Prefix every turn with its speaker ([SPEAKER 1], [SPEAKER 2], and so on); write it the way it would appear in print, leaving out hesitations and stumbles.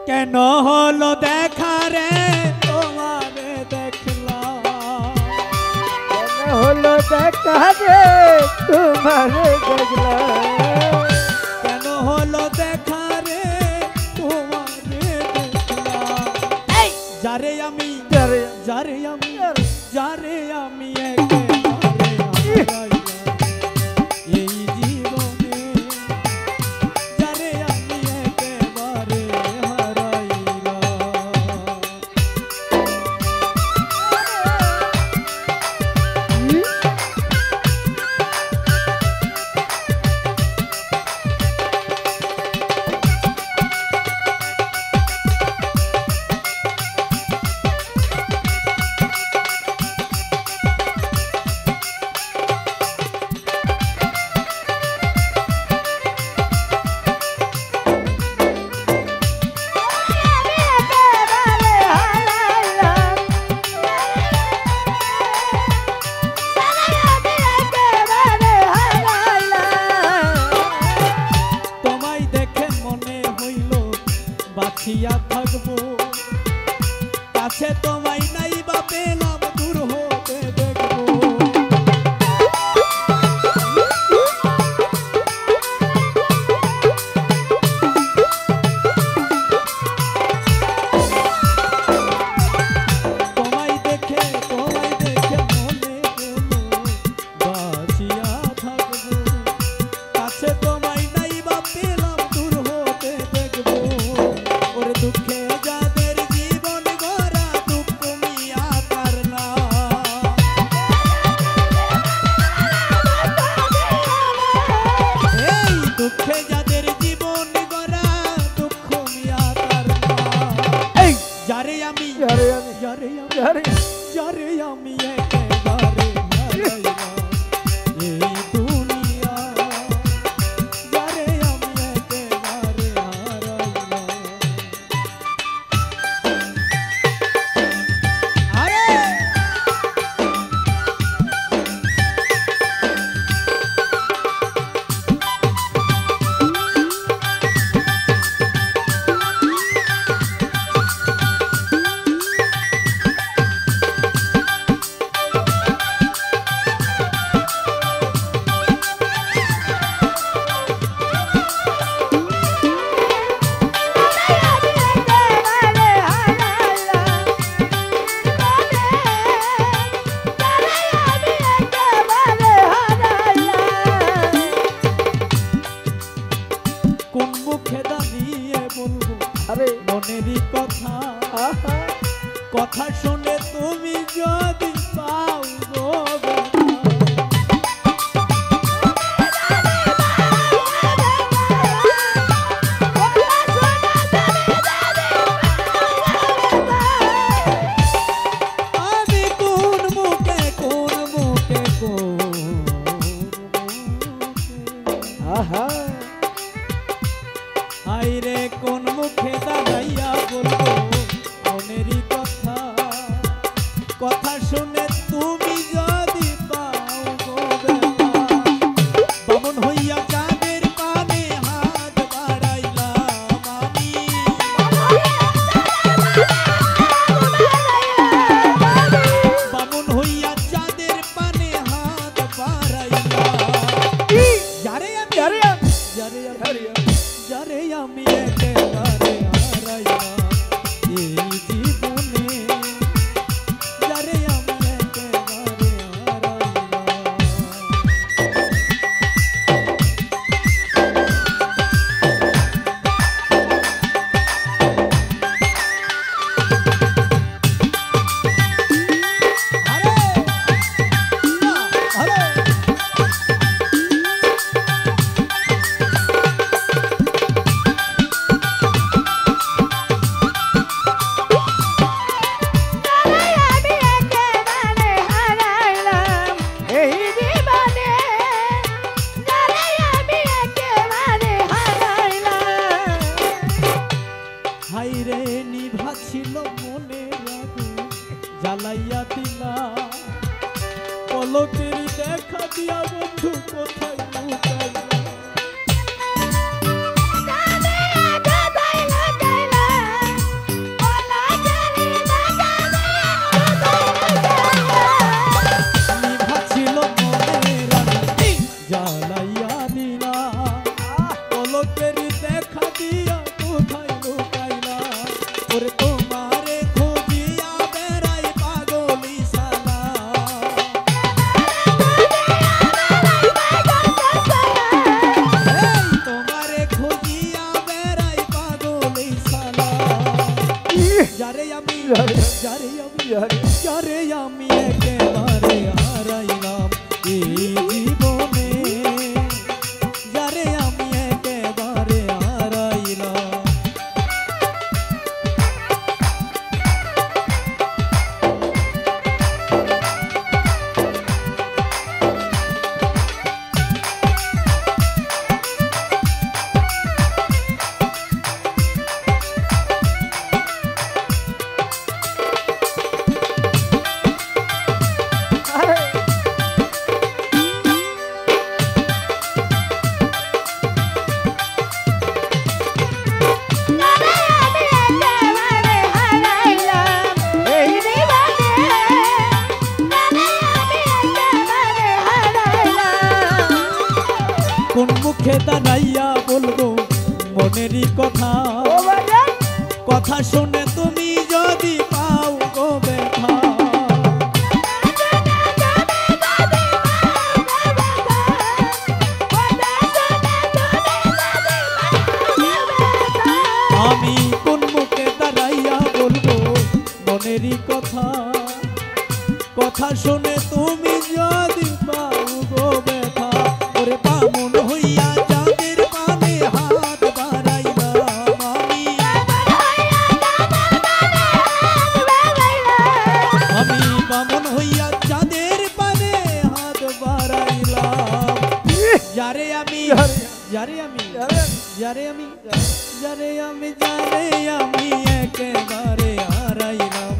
[SPEAKER 1] কেন হলো দেখা রে তোমারে দেখলাম,
[SPEAKER 2] কেন হলো দেখা রে তোমারে দেখলাম,
[SPEAKER 1] কেন হলো দেখা রে তোমারে দেখলাম। যারে আমি
[SPEAKER 2] যারে
[SPEAKER 1] যারে আমি যারে আমি একেবারে হারাইলাম এই জীবনে, যারে আমি একেবারে হারাইলাম। বাঁচিয়া থাকবো কাছে তোমায় নাই বা পেলাম দূর হতে দেখবো। তোমায় দেখে মনে হলো বাঁচিয়া থাকবো কাছে তোমায় নাই বা পেলাম দূর হতে দেখবো। দুঃখে যাদের জীবন গড়া দুঃখ মিয়া তার না, এই দুঃখে যাদের জীবন গড়া দুঃখ মিয়া তার না। এই যারে আমি
[SPEAKER 2] যারে আমি
[SPEAKER 1] যারে আমি
[SPEAKER 2] যারে
[SPEAKER 1] যারে আমি একেবারে হারাইলাম এই দুনিয়া, যারে আমি একেবারে হারাইলাম। কোন মুখে দাঁড়িয়ে বলবো
[SPEAKER 2] আরে
[SPEAKER 1] মনেরই কথা, কথা শুনে তুমি যদি পাও গো আমি কোন মুখে কোন মুখে কোন
[SPEAKER 2] আহা
[SPEAKER 1] হাইরে কোন মুখে দাঁড়াইয়া বলবো মনেরই কথা, কথা শুনে তুমি যদি পাও গো ব্যথা। বামন হইয়া চাঁদের পানে হাত বাড়াইলাম আমি, বামন হইয়া চাঁদের পানে হাত বাড়াইলাম। যারে আমি
[SPEAKER 2] যারে আমি
[SPEAKER 1] যারে
[SPEAKER 2] যারে
[SPEAKER 1] আমি যারে আমি একেবারে হারাইলাম এই জীবনে, যারে আমি একেবারে হারাইলাম। নিভাছিল মনের আলো, জ্বালাইয়া দিলা পলকের দেখা দিয়া কোথায় লুকাইলা ওরে তোমারে খুঁজিয়া বেড়াই পাগলি সালা তোমারে খুঁজিয়া বেড়াই পাগলি সালা যারে আমি একেবারে হারাইলাম এই জীবনে যারে আমি একেবারে হারাইলাম কোন মুখে দাঁড়াইয়া বলবো মনেরই কথা কথা শুনে তুমি যদি পাও গো ব্যথা আমি কোন মুখে দাঁড়াইয়া বলবো মনেরই কথা কথা শুনে তুমি যদি পাও গো ব্যথা ওরে বামুন হইয়া যাদের পানে হাত বাড়াইলাম আমি বামুন হইয়া যাদের পানে হাত বাড়াইলাম যারে আমি একেবারে হারাইলাম